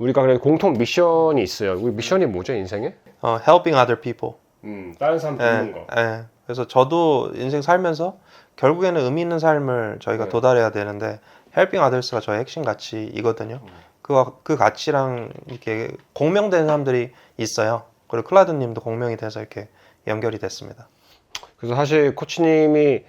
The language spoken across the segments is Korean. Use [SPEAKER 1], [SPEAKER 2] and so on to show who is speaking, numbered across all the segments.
[SPEAKER 1] 우리가 그래 공통 미션이 있어요. 우리 미션이 뭐죠, 인생에?
[SPEAKER 2] helping other people.
[SPEAKER 1] 다른 사람 돕는 거.
[SPEAKER 2] 그래서 저도 인생 살면서 결국에는 의미 있는 삶을 저희가
[SPEAKER 1] 네.
[SPEAKER 2] 도달해야 되는데 helping others가 저의 핵심 가치이거든요. 그 가치랑 이렇게 공명된 사람들이 있어요. 그리고 클라드님도 공명이 돼서 이렇게 연결이 됐습니다.
[SPEAKER 1] 그래서 사실 코치님이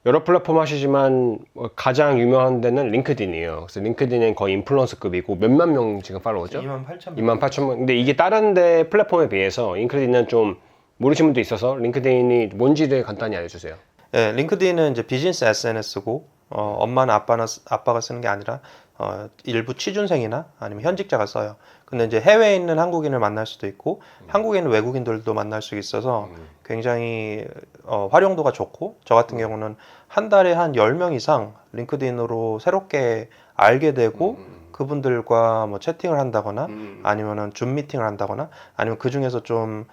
[SPEAKER 1] 여러 플랫폼 하시지만 가장 유명한 데는 링크드인이에요. 그래서 링크드인은 거의 인플루언서급이고 몇만 명 지금 팔로워죠? 28,000명. 근데 이게 다른 데 플랫폼에 비해서 링크드인은 좀 모르시는 분도 있어서 링크드인이 뭔지를 간단히 알려주세요.
[SPEAKER 2] 네, 링크드인은 이제 비즈니스 SNS고 엄마나 아빠가 쓰는 게 아니라 일부 취준생이나 아니면 현직자가 써요. 근데 이제 해외에 있는 한국인을 만날 수도 있고 한국에 있는 외국인들도 만날 수 있어서 굉장히 활용도가 좋고 저 같은 경우는 한 달에 한 10명 이상 링크드인으로 새롭게 알게 되고 그분들과 뭐 채팅을 한다거나 아니면은 줌 미팅을 한다거나 아니면 그 중에서 좀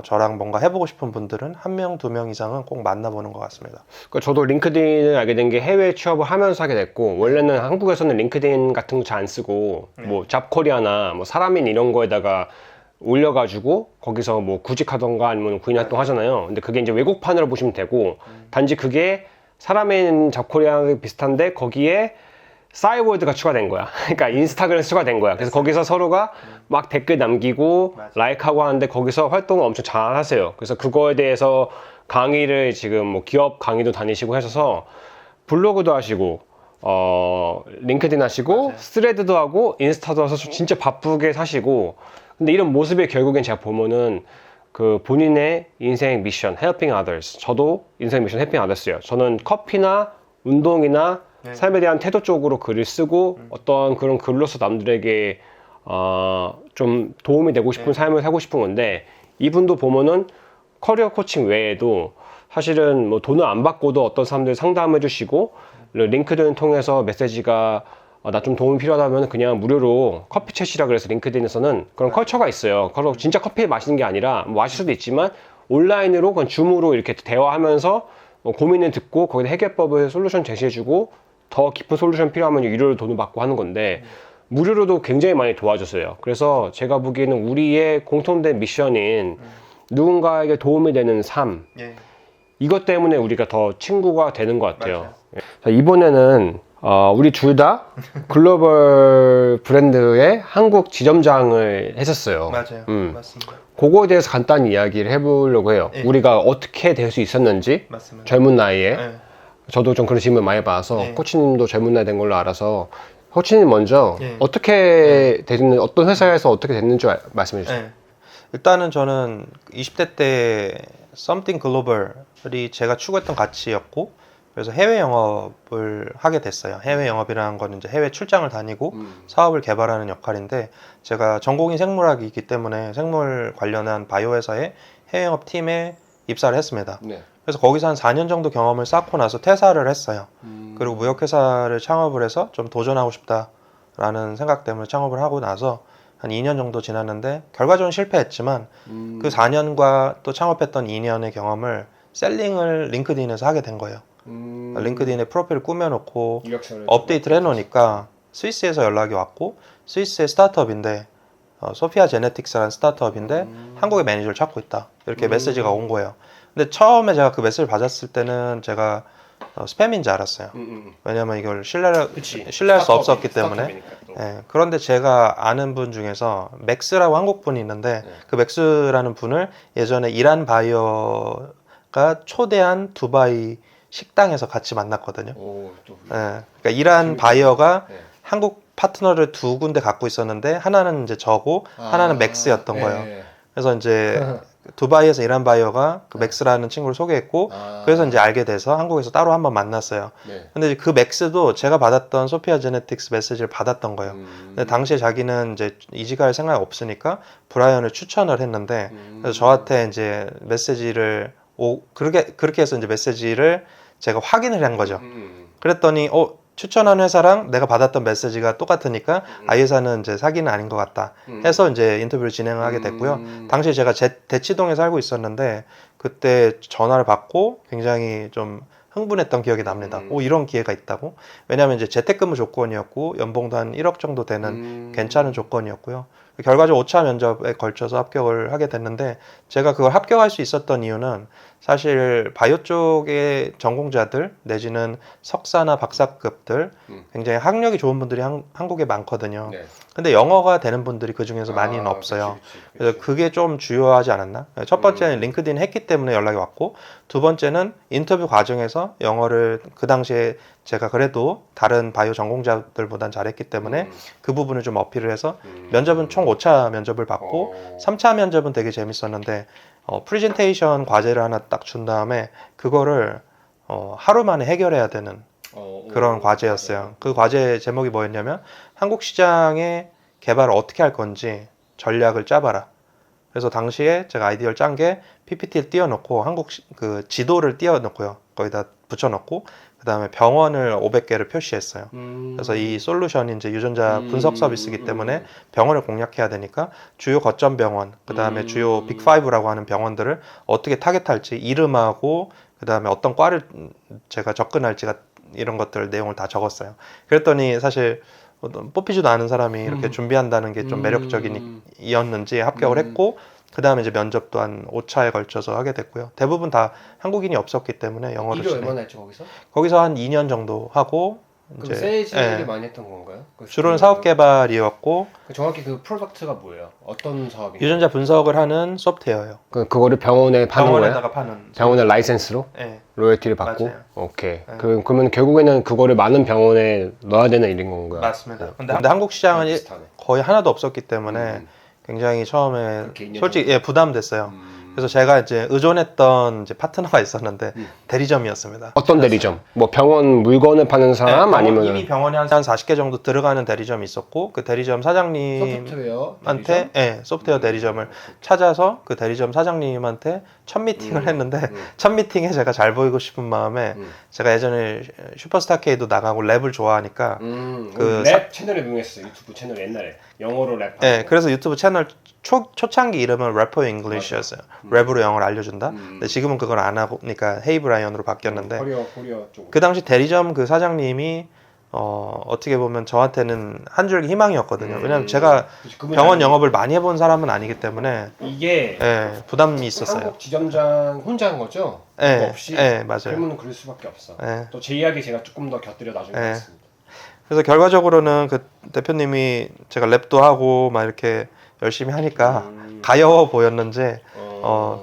[SPEAKER 2] 저랑 뭔가 해보고 싶은 분들은 한 명, 두 명 이상은 꼭 만나보는 것 같습니다.
[SPEAKER 1] 그러니까 저도 링크드인을 알게 된 게 해외 취업을 하면서 하게 됐고, 원래는 한국에서는 링크드인 같은 거 잘 안 쓰고 뭐 잡코리아나 뭐 사람인 이런 거에다가 올려가지고 거기서 뭐 구직하던가 아니면 구인 활동 하잖아요. 근데 그게 이제 외국판으로 보시면 되고, 단지 그게 사람인 잡코리아 비슷한데 거기에 싸이월드가 추가된 거야. 그러니까 인스타그램에 추가된 거야. 그래서 거기서 서로가 막 댓글 남기고 라이크하고 하는데 거기서 활동을 엄청 잘 하세요. 그래서 그거에 대해서 강의를 지금 뭐 기업 강의도 다니시고 하셔서 블로그도 하시고 링크드인 하시고 스레드도 하고 인스타도 하셔서 진짜 바쁘게 사시고, 근데 이런 모습이 결국엔 제가 보면은 그 본인의 인생 미션 helping others, 저도 인생 미션 helping others예요. 저는 커피나 운동이나 삶에 대한 태도 쪽으로 글을 쓰고 어떤 그런 글로서 남들에게 좀 도움이 되고 싶은 삶을 살고 싶은 건데, 이분도 보면은 커리어 코칭 외에도 사실은 뭐 돈을 안 받고도 어떤 사람들 상담해 주시고, 링크드인 통해서 메시지가 나 좀 도움이 필요하다면 그냥 무료로 커피 챗이라 그래서 링크드인에서는 그런 컬처가 있어요. 그리고 진짜 커피 마시는 게 아니라 뭐 마실 수도 있지만 온라인으로 그냥 줌으로 이렇게 대화하면서 고민을 듣고 거기다 해결법을 솔루션 제시해주고 더 깊은 솔루션 필요하면 유료로 돈을 받고 하는 건데, 무료로도 굉장히 많이 도와줬어요. 그래서 제가 보기에는 우리의 공통된 미션인 누군가에게 도움이 되는 삶, 이것 때문에 우리가 더 친구가 되는 것 같아요. 자, 이번에는 우리 둘 다 글로벌 브랜드의 한국 지점장을 했었어요.
[SPEAKER 2] 맞아요. 맞습니다.
[SPEAKER 1] 그거에 대해서 간단히 이야기를 해보려고 해요. 우리가 어떻게 될 수 있었는지,
[SPEAKER 2] 맞습니다.
[SPEAKER 1] 젊은 나이에. 저도 좀 그런 질문 많이 받아서 코치님도 젊은 나이 된 걸로 알아서, 코치님 먼저 어떻게 됐는, 어떤 회사에서 어떻게 됐는지 말씀해 주세요.
[SPEAKER 2] 일단은 저는 20대 때 Something Global이 제가 추구했던 가치였고, 그래서 해외 영업을 하게 됐어요. 해외 영업이라는 건 이제 해외 출장을 다니고 사업을 개발하는 역할인데, 제가 전공이 생물학이기 때문에 생물 관련한 바이오 회사의 해외 영업 팀에 입사를 했습니다. 그래서 거기서 한 4년 정도 경험을 쌓고 나서 퇴사를 했어요. 그리고 무역회사를 창업을 해서 좀 도전하고 싶다라는 생각 때문에 창업을 하고 나서 한 2년 정도 지났는데, 결과적으로 실패했지만 그 4년과 또 창업했던 2년의 경험을 셀링을 링크드인에서 하게 된 거예요. 링크드인에 프로필을 꾸며놓고 업데이트를 해놓으니까 스위스에서 연락이 왔고, 스위스의 스타트업인데 소피아 제네틱스라는 스타트업인데 한국의 매니저를 찾고 있다, 이렇게 메시지가 온 거예요. 근데 처음에 제가 그 메시지를 받았을 때는 제가 스팸인 줄 알았어요. 왜냐면 이걸 신뢰할 수 없었기 때문에. 그런데 제가 아는 분 중에서 맥스라고 한국 분이 있는데, 그 맥스라는 분을 예전에 이란 바이어가 초대한 두바이 식당에서 같이 만났거든요. 그러니까 이란 바이어가 한국 파트너를 두 군데 갖고 있었는데, 하나는 이제 저고 하나는 맥스였던 거예요. 그래서 이제 두바이에서 이란 바이어가 그 맥스라는 친구를 소개했고, 그래서 이제 알게 돼서 한국에서 따로 한번 만났어요. 근데 그 맥스도 제가 받았던 소피아 제네틱스 메시지를 받았던 거예요. 근데 당시에 자기는 이제 이직할 생각이 없으니까 브라이언을 추천을 했는데, 그래서 저한테 이제 메시지를 그렇게 해서 이제 메시지를 제가 확인을 한 거죠. 그랬더니 추천한 회사랑 내가 받았던 메시지가 똑같으니까 이 회사는 이제 사기는 아닌 것 같다 해서 이제 인터뷰를 진행을 하게 됐고요. 당시에 제가 대치동에 살고 있었는데, 그때 전화를 받고 굉장히 좀 흥분했던 기억이 납니다. 오, 이런 기회가 있다고? 왜냐하면 이제 재택근무 조건이었고 연봉도 한 1억 정도 되는 괜찮은 조건이었고요. 결과적으로 5차 면접에 걸쳐서 합격을 하게 됐는데 제가 그걸 합격할 수 있었던 이유는 사실 바이오 쪽의 전공자들 내지는 석사나 박사급들 굉장히 학력이 좋은 분들이 한국에 많거든요.
[SPEAKER 1] 네.
[SPEAKER 2] 근데 영어가 되는 분들이 그 중에서 많이는 없어요. 그래서 그게 좀 주요하지 않았나? 첫 번째는 링크드인 했기 때문에 연락이 왔고, 두 번째는 인터뷰 과정에서 영어를 그 당시에 제가 그래도 다른 바이오 전공자들보단 잘했기 때문에 그 부분을 좀 어필을 해서 면접은 총 5차 면접을 받고 3차 면접은 되게 재밌었는데 프레젠테이션 과제를 하나 딱 준 다음에 그거를 하루 만에 해결해야 되는 그런 과제였어요. 그 과제 제목이 뭐였냐면 한국 시장의 개발을 어떻게 할 건지 전략을 짜봐라. 그래서 당시에 제가 아이디어를 짠 게 PPT를 띄워놓고 그 지도를 띄워놓고요. 거기다 붙여놓고 그 다음에 병원을 500개를 표시했어요. 그래서 이 솔루션이 이제 유전자 분석 서비스이기 때문에 병원을 공략해야 되니까 주요 거점 병원, 그 다음에 주요 빅5라고 하는 병원들을 어떻게 타겟할지 이름하고 그 다음에 어떤 과를 제가 접근할지가 이런 것들 내용을 다 적었어요. 그랬더니 사실 뽑히지도 않은 사람이 이렇게 준비한다는 게 좀 매력적이었는지 합격을 했고 그 다음에 이제 면접도 한 5차에 걸쳐서 하게 됐고요. 대부분 다 한국인이 없었기 때문에 영어를
[SPEAKER 1] 일을 얼마나 했죠 거기서?
[SPEAKER 2] 거기서 한 2년 정도 하고
[SPEAKER 1] 그럼 세일즈를 많이 했던 건가요?
[SPEAKER 2] 주로는 사업 개발이었고
[SPEAKER 1] 정확히 그 프로덕트가 뭐예요? 어떤 사업인가요?
[SPEAKER 2] 유전자 분석을 하는 소프트웨어예요.
[SPEAKER 1] 그거를 병원에 파는
[SPEAKER 2] 병원에다가
[SPEAKER 1] 거예요?
[SPEAKER 2] 파는
[SPEAKER 1] 병원의 라이센스로?
[SPEAKER 2] 네.
[SPEAKER 1] 로열티를 받고?
[SPEAKER 2] 맞아요.
[SPEAKER 1] 오케이. 그러면 결국에는 그거를 많은 병원에 넣어야 되는 일인 건가요?
[SPEAKER 2] 맞습니다. 근데 한국 시장은
[SPEAKER 1] 비슷하네.
[SPEAKER 2] 거의 하나도 없었기 때문에 굉장히 처음에
[SPEAKER 1] 그렇게 인연
[SPEAKER 2] 솔직히 부담됐어요. 그래서 제가 이제 의존했던 이제 파트너가 있었는데 대리점이었습니다.
[SPEAKER 1] 어떤 대리점? 뭐 병원 물건을 파는 사람
[SPEAKER 2] 네,
[SPEAKER 1] 아니면
[SPEAKER 2] 이미 병원에 한 40개 정도 들어가는 대리점이 있었고 그 대리점 사장님한테 소프트웨어 대리점을 찾아서 그 대리점 사장님한테 첫 미팅을 했는데 첫 미팅에 제가 잘 보이고 싶은 마음에 제가 예전에 슈퍼스타K도 나가고 랩을 좋아하니까
[SPEAKER 1] 그 랩 채널에 응했어요. 유튜브 채널 옛날에 영어로 랩.
[SPEAKER 2] 네, 그래서 유튜브 채널 초창기 이름은 래퍼 잉글리시였어요. 랩으로 영어를 알려준다. 근데 지금은 그걸 안 하니까 헤이 브라이언으로 바뀌었는데
[SPEAKER 1] 코리아 쪽.
[SPEAKER 2] 그 당시 대리점 그 사장님이 어떻게 보면 저한테는 한 줄기 희망이었거든요. 왜냐면 제가 병원 영업을 많이 해본 사람은 아니기 때문에
[SPEAKER 1] 이게
[SPEAKER 2] 부담이 있었어요.
[SPEAKER 1] 한국 지점장 혼자 한 거죠?
[SPEAKER 2] 네,
[SPEAKER 1] 없이.
[SPEAKER 2] 맞아요.
[SPEAKER 1] 그러면 그럴 수밖에 없어.
[SPEAKER 2] 네.
[SPEAKER 1] 또 제 이야기 제가 조금 더 곁들여 나중에 하겠습니다.
[SPEAKER 2] 그래서 결과적으로는 그 대표님이 제가 랩도 하고 막 이렇게 열심히 하니까 가여워 보였는지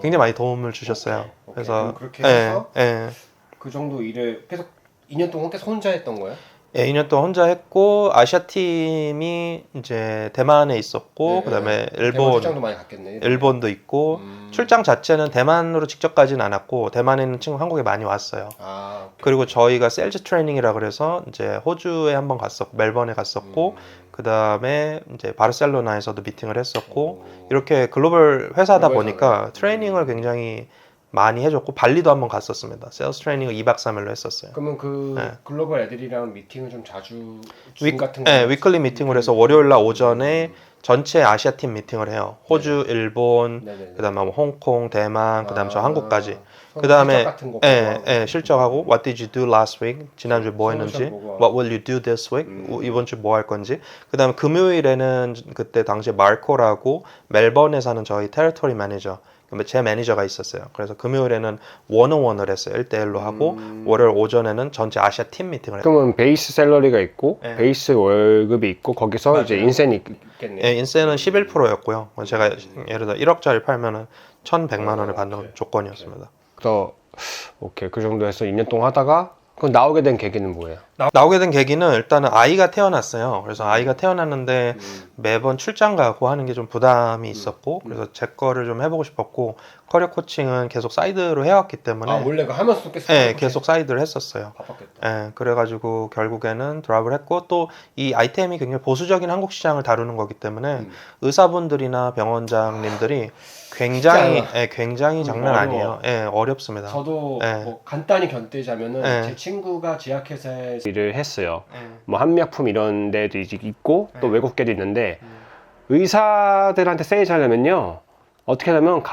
[SPEAKER 2] 굉장히 많이 도움을 주셨어요.
[SPEAKER 1] 오케이.
[SPEAKER 2] 그래서
[SPEAKER 1] 그렇게 해서
[SPEAKER 2] 예.
[SPEAKER 1] 그 정도 일을 계속 2년 동안 계속 혼자 했던 거예요?
[SPEAKER 2] 예, 2년 동안 혼자 했고 아시아 팀이 이제 대만에 있었고 그다음에
[SPEAKER 1] 대만 출장도 많이 갔겠네.
[SPEAKER 2] 일본도 있고 출장 자체는 대만으로 직접 가진 않았고 대만에 있는 친구 한국에 많이 왔어요. 그리고 저희가 셀즈 트레이닝이라 그래서 이제 호주에 한번 갔었고 멜번에 갔었고 그다음에 이제 바르셀로나에서도 미팅을 했었고 이렇게 글로벌 회사다 보니까 트레이닝을 굉장히 많이 해줬고 발리도 한번 갔었습니다. 세일즈 트레이닝을 2박 3일로 했었어요.
[SPEAKER 1] 그러면 글로벌 애들이랑 미팅을 좀 자주 줌 같은 거
[SPEAKER 2] 위클리 미팅을 해서 월요일 날 오전에 전체 아시아 팀 미팅을 해요. 호주, 일본, 그다음에 뭐 홍콩, 대만, 그다음에 저 한국까지. 그다음에 실적하고 What did you do last week? 지난주에 뭐 했는지, What will you do this week? 이번 주 뭐 할 건지. 그다음에 금요일에는 그때 당시에 마르코라고 멜번에 사는 저희 테리토리 매니저 제 매니저가 있었어요. 그래서 금요일에는 원어원을 했어요. 1대1로 하고 월요일 오전에는 전체 아시아 팀 미팅을 했어요.
[SPEAKER 1] 그러면 베이스 샐러리가 있고 베이스 월급이 있고 거기서 맞아요. 이제 인센이 있겠네요.
[SPEAKER 2] 인센은 11%였고요. 제가 예를 들어 1억짜리 팔면은 1,100만 원을 받는 조건이었습니다.
[SPEAKER 1] 그래서 오케이 그 정도 해서 2년 동안 하다가 그럼 나오게 된 계기는 뭐예요?
[SPEAKER 2] 나오게 된 계기는 일단은 아이가 태어났어요. 그래서 아이가 태어났는데 매번 출장 가고 하는 게 좀 부담이 있었고 그래서 제 거를 좀 해보고 싶었고 커리어 코칭은 계속 사이드로 해왔기 때문에
[SPEAKER 1] 원래 그 하면서 계속
[SPEAKER 2] 계속 사이드를 했었어요.
[SPEAKER 1] 바빴겠다.
[SPEAKER 2] 그래가지고 결국에는 드랍을 했고 또 이 아이템이 굉장히 보수적인 한국 시장을 다루는 거기 때문에 의사분들이나 병원장님들이 굉장히 장난 아니에요. 어렵습니다.
[SPEAKER 1] 저도 뭐 간단히 견디자면은 제 친구가 제약회사에 일을 했어요. 뭐 한미약품 이런 데도 있고 또 외국계도 있는데 의사들한테 세일하려면요 어떻게 하냐면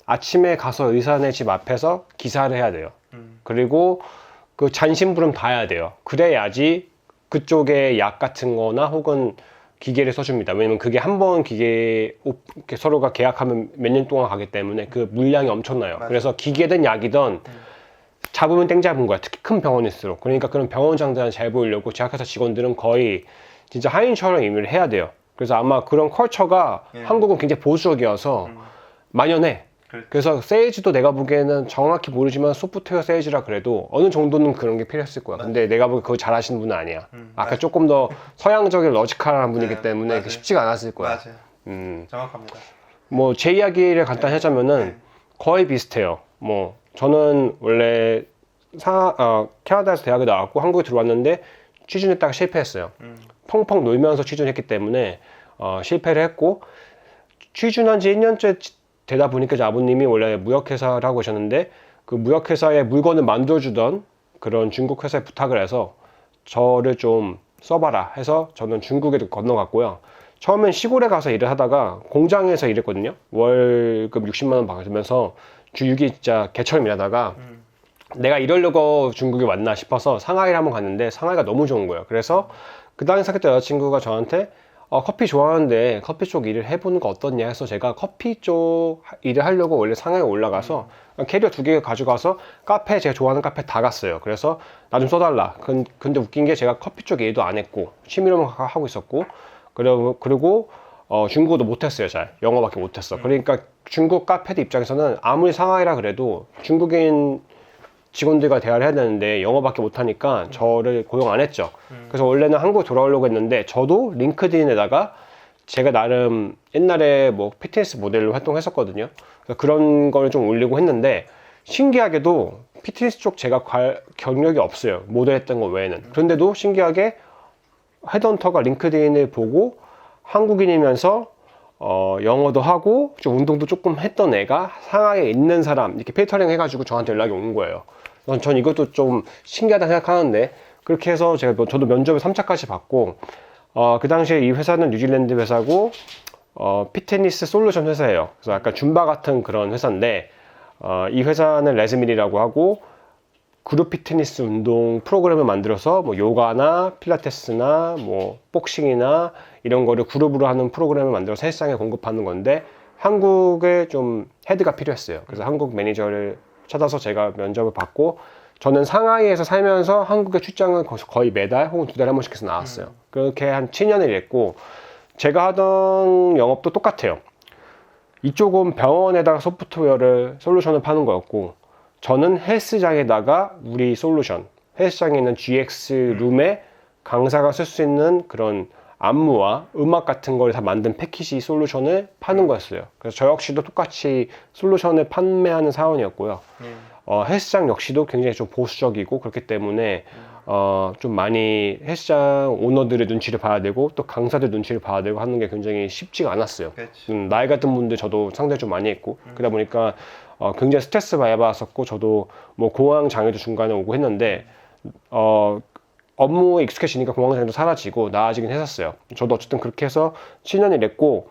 [SPEAKER 1] 아침에 가서 의사네 집 앞에서 기사를 해야 돼요. 그리고 그 잔심부름 다 해야 돼요. 그래야지 그쪽에 약 같은 거나 혹은 기계를 써줍니다. 왜냐면 그게 한 번 기계 이렇게 서로가 계약하면 몇 년 동안 가기 때문에 그 물량이 엄청나요.
[SPEAKER 2] 맞아요.
[SPEAKER 1] 그래서 기계든 약이든 잡으면 땡 잡은 거야. 특히 큰 병원일수록. 그러니까 그런 병원장들한테 잘 보이려고 제약회사 직원들은 거의 진짜 하인처럼 임의를 해야 돼요. 그래서 아마 그런 컬처가 한국은 굉장히 보수적이어서 만연해. 그래서 세일즈도 내가 보기에는 정확히 모르지만 소프트웨어 세일즈라 그래도 어느 정도는 그런 게 필요했을 거야. 근데 내가 보기 그거 잘하시는 분은 아니야. 아까 조금 더 서양적인 러지컬한 분이기 때문에
[SPEAKER 2] 맞아요.
[SPEAKER 1] 그게 쉽지가 않았을 거야.
[SPEAKER 2] 맞아요. 정확합니다.
[SPEAKER 1] 뭐 제 이야기를 간단히 하자면은 거의 비슷해요. 뭐 저는 원래 캐나다에서 대학에 나왔고 한국에 들어왔는데 취준했다가 실패했어요. 펑펑 놀면서 취준했기 때문에 실패를 했고 취준한 지 1년째 되다 보니까 이제 아버님이 원래 무역회사를 하고 계셨는데 그 무역회사에 물건을 만들어주던 그런 중국 회사에 부탁을 해서 저를 좀 써봐라 해서 저는 중국에 건너갔고요. 처음엔 시골에 가서 일을 하다가 공장에서 일했거든요. 월급 60만 원 받으면서 주 6일 진짜 개처럼 일하다가 내가 이러려고 중국에 왔나 싶어서 상하이를 한번 갔는데 상하이가 너무 좋은 거예요. 그래서 그 당시 사귀었던 여자친구가 저한테 커피 좋아하는데 커피 쪽 일을 해보는 거 어떻냐 해서 제가 커피 쪽 일을 하려고 원래 상하이에 올라가서 캐리어 2개 가져가서 카페 제가 좋아하는 카페 다 갔어요. 그래서 나 좀 써달라. 근데 웃긴 게 제가 커피 쪽 일도 안 했고 취미로만 하고 있었고 그리고 중국어도 못했어요. 잘 영어밖에 못했어. 그러니까 중국 카페들 입장에서는 아무리 상하이라 그래도 중국인 직원들과 대화를 해야 되는데 영어밖에 못하니까 저를 고용 안 했죠. 그래서 원래는 한국 돌아오려고 했는데 저도 링크드인에다가 제가 나름 옛날에 뭐 피트니스 모델로 활동했었거든요. 그래서 그런 걸 좀 올리고 했는데 신기하게도 피트니스 쪽 제가 경력이 없어요. 모델했던 거 외에는. 그런데도 신기하게 헤드헌터가 링크드인을 보고 한국인이면서 영어도 하고 좀 운동도 조금 했던 애가 상하이에 있는 사람 이렇게 필터링 해가지고 저한테 연락이 온 거예요. 전 이것도 좀 신기하다 생각하는데 그렇게 해서 저도 면접을 3차까지 받고 그 당시에 이 회사는 뉴질랜드 회사고 피트니스 솔루션 회사예요. 그래서 약간 줌바 같은 그런 회사인데 이 회사는 레즈밀이라고 하고 그룹 피트니스 운동 프로그램을 만들어서 뭐 요가나 필라테스나 뭐 복싱이나 이런 거를 그룹으로 하는 프로그램을 만들어서 헬스장에 공급하는 건데 한국에 좀 헤드가 필요했어요. 그래서 한국 매니저를 찾아서 제가 면접을 받고 저는 상하이에서 살면서 한국에 출장을 거의 매달 혹은 2달에 한 번씩 해서 나왔어요. 그렇게 한 7년을 일했고 제가 하던 영업도 똑같아요. 이쪽은 병원에다가 솔루션을 파는 거였고 저는 헬스장에다가 우리 솔루션, 헬스장에 있는 GX 룸에 강사가 쓸 수 있는 그런 안무와 음악 같은 걸 다 만든 패키지 솔루션을 파는 거였어요. 그래서 저 역시도 똑같이 솔루션을 판매하는 사원이었고요. 헬스장 역시도 굉장히 좀 보수적이고 그렇기 때문에 좀 많이 헬스장 오너들의 눈치를 봐야 되고 또 강사들 눈치를 봐야 되고 하는 게 굉장히 쉽지가 않았어요. 나이 같은 분들 저도 상당히 좀 많이 했고 그러다 보니까 굉장히 스트레스 많이 받았었고 저도 뭐 공황 장애도 중간에 오고 했는데 업무에 익숙해지니까 공황 장애도 사라지고 나아지긴 했었어요. 저도 어쨌든 그렇게 해서 7년 일했고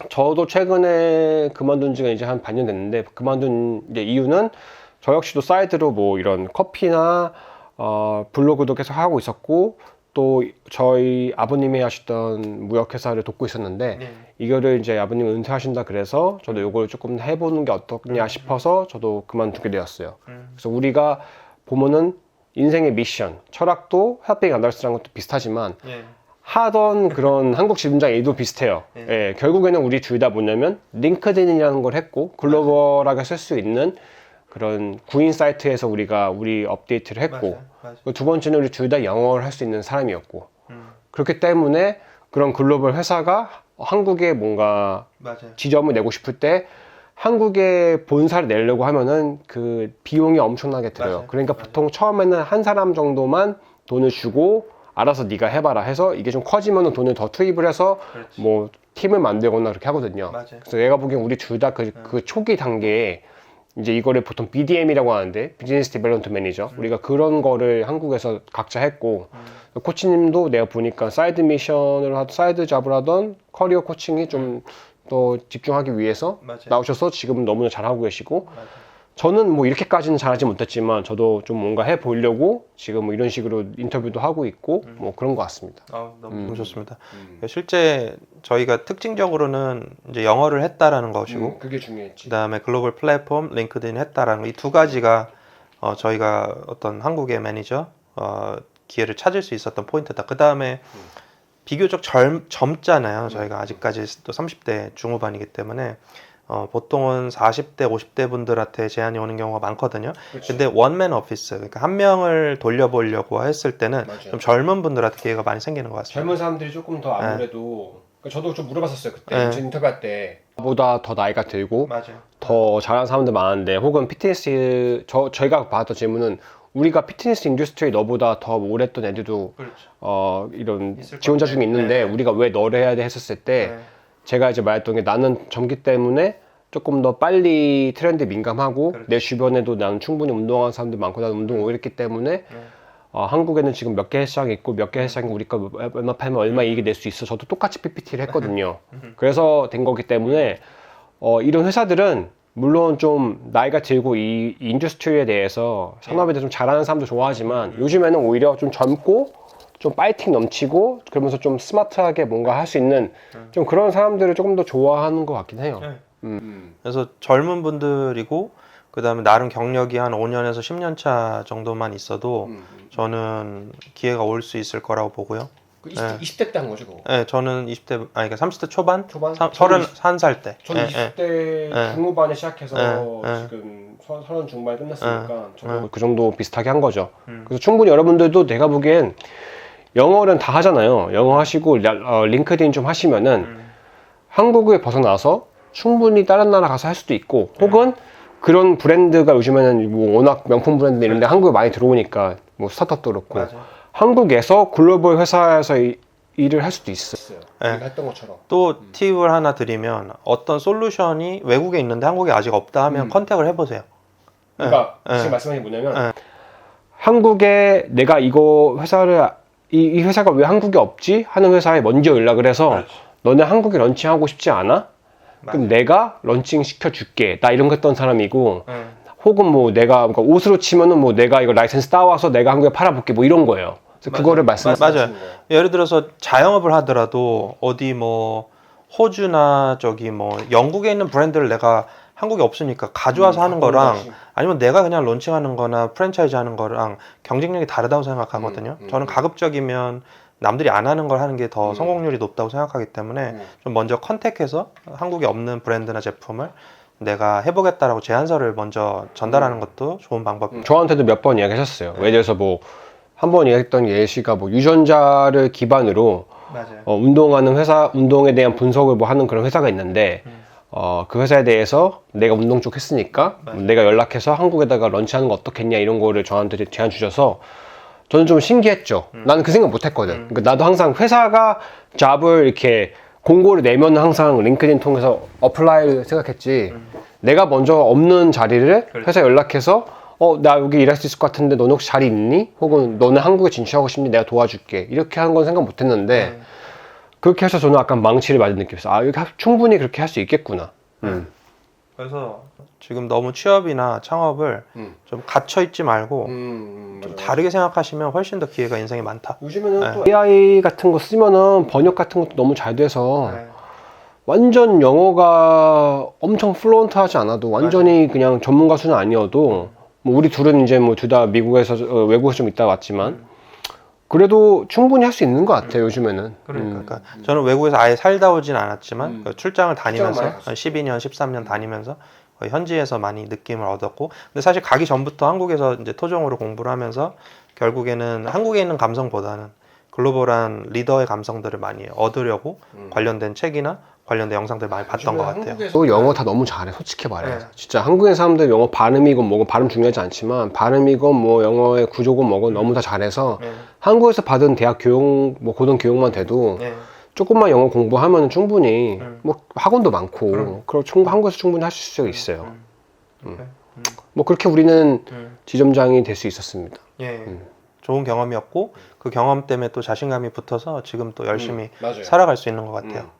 [SPEAKER 1] 저도 최근에 그만둔 지가 이제 한 반년 됐는데 그만둔 이제 이유는 저 역시도 사이드로 뭐 이런 커피나 블로그도 계속 하고 있었고 또 저희 아버님이 하시던 무역회사를 돕고 있었는데 이거를 이제 아버님 은퇴하신다 그래서 저도 이걸 조금 해보는 게 어떻냐 싶어서 저도 그만두게 되었어요. 그래서 우리가 보면은 인생의 미션, 철학도 헬핑 어더스라는 것도 비슷하지만 하던 그런 한국 지점장 일도 비슷해요. 예, 결국에는 우리 둘 다 뭐냐면 링크드인이라는 걸 했고 글로벌하게 쓸 수 있는 그런 구인 사이트에서 우리 업데이트를 했고 두 번째는 우리 둘 다 영어를 할 수 있는 사람이었고 그렇기 때문에 그런 글로벌 회사가 한국에 뭔가 지점을 내고 싶을 때 한국에 본사를 내려고 하면은 그 비용이 엄청나게 들어요. 그러니까 보통 처음에는 한 사람 정도만 돈을 주고 알아서 네가 해봐라 해서 이게 좀 커지면 돈을 더 투입을 해서 뭐 팀을 만들거나 그렇게 하거든요. 그래서 내가 보기엔 우리 둘 다 그 초기 단계에 이제 이거를 보통 BDM이라고 하는데 비즈니스 디벨롭먼트 매니저 우리가 그런 거를 한국에서 각자 했고 코치님도 내가 보니까 사이드 미션을 사이드 잡을 하던 커리어 코칭이 좀 더 집중하기 위해서 나오셔서 지금 너무나 잘하고 계시고 저는 뭐 이렇게까지는 잘하지 못했지만 저도 좀 뭔가 해 보려고 지금 뭐 이런 식으로 인터뷰도 하고 있고 뭐 그런 것 같습니다.
[SPEAKER 2] 너무 좋습니다. 실제 저희가 특징적으로는 이제 영어를 했다라는 것이고,
[SPEAKER 1] 그게 중요했지.
[SPEAKER 2] 그다음에 글로벌 플랫폼 링크드인 했다라는 이 두 가지가 저희가 어떤 한국의 매니저 기회를 찾을 수 있었던 포인트다. 그다음에 비교적 젊잖아요. 저희가 아직까지 또 30대 중후반이기 때문에 보통은 40대, 50대 분들한테 제안이 오는 경우가 많거든요.
[SPEAKER 1] 그치.
[SPEAKER 2] 근데 원맨 오피스, 그러니까 한 명을 돌려보려고 했을 때는
[SPEAKER 1] 맞아요.
[SPEAKER 2] 좀 젊은 분들한테 기회가 많이 생기는 것 같습니다.
[SPEAKER 1] 젊은 사람들이 조금 더 아무래도 저도 좀 물어봤었어요 그때
[SPEAKER 2] 네.
[SPEAKER 1] 저 인터뷰할 때 보다 더 나이가 들고
[SPEAKER 2] 맞아요.
[SPEAKER 1] 더 잘하는 사람들 많은데 혹은 피트니스 저희가 받았던 질문은 우리가 피트니스 인더스트리에 너보다 더 오래 했던 애들도
[SPEAKER 2] 그렇죠.
[SPEAKER 1] 이런
[SPEAKER 2] 있을
[SPEAKER 1] 지원자
[SPEAKER 2] 것
[SPEAKER 1] 중에 있는데
[SPEAKER 2] 네.
[SPEAKER 1] 우리가 왜 너를 해야 돼 했었을 때 제가 이제 말했던 게 나는 젊기 때문에 조금 더 빨리 트렌드에 민감하고
[SPEAKER 2] 그렇죠.
[SPEAKER 1] 내 주변에도 나는 충분히 운동하는 사람들 많고 나는 운동 오래 했기 때문에 한국에는 지금 몇 개 헬스장이 있고 몇 개 헬스장이 우리 거 얼마 팔면 얼마 이익이 낼 수 있어. 저도 똑같이 PPT를 했거든요. 그래서 된 거기 때문에 이런 회사들은 물론 좀 나이가 들고 이 인더스트리에 대해서 산업에 대해서 좀 잘하는 사람도 좋아하지만 요즘에는 오히려 좀 젊고 좀 파이팅 넘치고 그러면서 좀 스마트하게 뭔가 할 수 있는 좀 그런 사람들을 조금 더 좋아하는 것 같긴 해요.
[SPEAKER 2] 그래서 젊은 분들이고 그다음에 나름 경력이 한 5년에서 10년 차 정도만 있어도 저는 기회가 올 수 있을 거라고 보고요.
[SPEAKER 1] 그 20대 때 한 거죠, 그거?
[SPEAKER 2] 네, 저는 20대 그러니까 30대 초반,
[SPEAKER 1] 초반?
[SPEAKER 2] 31살 때.
[SPEAKER 1] 저는
[SPEAKER 2] 예,
[SPEAKER 1] 20대 중후반에 시작해서
[SPEAKER 2] 예.
[SPEAKER 1] 지금 30 중반에 끝났으니까
[SPEAKER 2] 예.
[SPEAKER 1] 저도 그 정도 비슷하게 한 거죠. 그래서 충분히 여러분들도 내가 보기엔 영어는 다 하잖아요. 영어 하시고 링크드인 좀 하시면은 한국을 벗어나서 충분히 다른 나라 가서 할 수도 있고 혹은 그런 브랜드가 요즘에는 뭐 워낙 명품 브랜드 이런데 한국에 많이 들어오니까 뭐 스타트업도 그렇고
[SPEAKER 2] 맞아요.
[SPEAKER 1] 한국에서 글로벌 회사에서 일을 할 수도 있어요.
[SPEAKER 2] 네.
[SPEAKER 1] 우리가 했던 것처럼.
[SPEAKER 2] 또 팁을 하나 드리면 어떤 솔루션이 외국에 있는데 한국에 아직 없다 하면 컨택을 해보세요.
[SPEAKER 1] 그러니까
[SPEAKER 2] 예.
[SPEAKER 1] 지금 말씀하신 게 뭐냐면
[SPEAKER 2] 예.
[SPEAKER 1] 한국에 내가 이거 회사를 이 회사가 왜 한국에 없지? 하는 회사에 먼저 연락을 해서
[SPEAKER 2] 그렇지.
[SPEAKER 1] 너네 한국에 런칭하고 싶지 않아? 그럼 내가 런칭 시켜줄게. 나 이런 거 했던 사람이고 혹은 뭐 내가 그러니까 옷으로 치면은 뭐 내가 이거 라이센스 따와서 내가 한국에 팔아볼게 뭐 이런 거예요. 그래서 그거를 말씀하시는
[SPEAKER 2] 맞아요.
[SPEAKER 1] 거예요.
[SPEAKER 2] 예를 들어서 자영업을 하더라도 어디 뭐 호주나 저기 뭐 영국에 있는 브랜드를 내가 한국에 없으니까 가져와서 하는 거랑 아니면 내가 그냥 론칭하는 거나 프랜차이즈 하는 거랑 경쟁력이 다르다고 생각하거든요. 저는 가급적이면 남들이 안 하는 걸 하는 게 더 성공률이 높다고 생각하기 때문에 좀 먼저 컨택해서 한국에 없는 브랜드나 제품을 내가 해보겠다라고 제안서를 먼저 전달하는 것도 좋은 방법입니다.
[SPEAKER 1] 저한테도 몇 번 이야기하셨어요. 예를 들어서 뭐 한 번 이야기했던 예시가 뭐 유전자를 기반으로
[SPEAKER 2] 맞아요.
[SPEAKER 1] 운동하는 회사, 운동에 대한 분석을 뭐 하는 그런 회사가 있는데 그 회사에 대해서 내가 운동 쪽 했으니까 내가 연락해서 한국에다가 런치하는 거 어떻겠냐 이런 거를 저한테 제안 주셔서 저는 좀 신기했죠. 나는 그 생각 못 했거든. 그러니까 나도 항상 회사가 잡을 이렇게 공고를 내면 항상 링크드인 통해서 어플라이를 생각했지. 내가 먼저 없는 자리를 회사 연락해서 나 여기 일할 수 있을 것 같은데 너는 혹시 자리 있니? 혹은 너는 한국에 진출하고 싶니? 내가 도와줄게. 이렇게 하는 건 생각 못 했는데 그렇게 해서 저는 약간 망치를 맞은 느낌이었어요. 아, 여기 충분히 그렇게 할 수 있겠구나.
[SPEAKER 2] 그래서 지금 너무 취업이나 창업을 좀 갇혀 있지 말고 좀 다르게 생각하시면 훨씬 더 기회가 인생에 많다.
[SPEAKER 1] 요즘에는 또 AI 같은 거 쓰면은 번역 같은 것도 너무 잘 돼서 완전 영어가 엄청 플루언트하지 않아도 완전히 그냥 전문가 수는 아니어도 뭐 우리 둘은 이제 뭐 둘 다 미국에서 외국에서 좀 있다 왔지만 그래도 충분히 할 수 있는 것 같아요 요즘에는.
[SPEAKER 2] 그러니까 저는 외국에서 아예 살다 오진 않았지만 그 출장을 다니면서
[SPEAKER 1] 많이
[SPEAKER 2] 한 12년, 13년 다니면서 거의 현지에서 많이 느낌을 얻었고, 근데 사실 가기 전부터 한국에서 이제 토종으로 공부를 하면서 결국에는 한국에 있는 감성보다는 글로벌한 리더의 감성들을 많이 얻으려고 관련된 책이나 관련된 영상들 많이 봤던 것 같아요.
[SPEAKER 1] 또 영어 다 너무 잘해 솔직히 말해. 진짜 한국인 사람들 영어 발음이건 뭐건 발음 중요하지 않지만 발음이건 뭐 영어의 구조건 뭐건 너무 다 잘해서 한국에서 받은 대학 교육 뭐 고등 교육만 돼도 조금만 영어 공부하면 충분히 뭐 학원도 많고 그리고 한국에서 충분히 할 수 있어요. 뭐 그렇게 우리는 지점장이 될 수 있었습니다.
[SPEAKER 2] 좋은 경험이었고 그 경험 때문에 또 자신감이 붙어서 지금 또 열심히
[SPEAKER 1] 맞아요.
[SPEAKER 2] 살아갈 수 있는 것 같아요.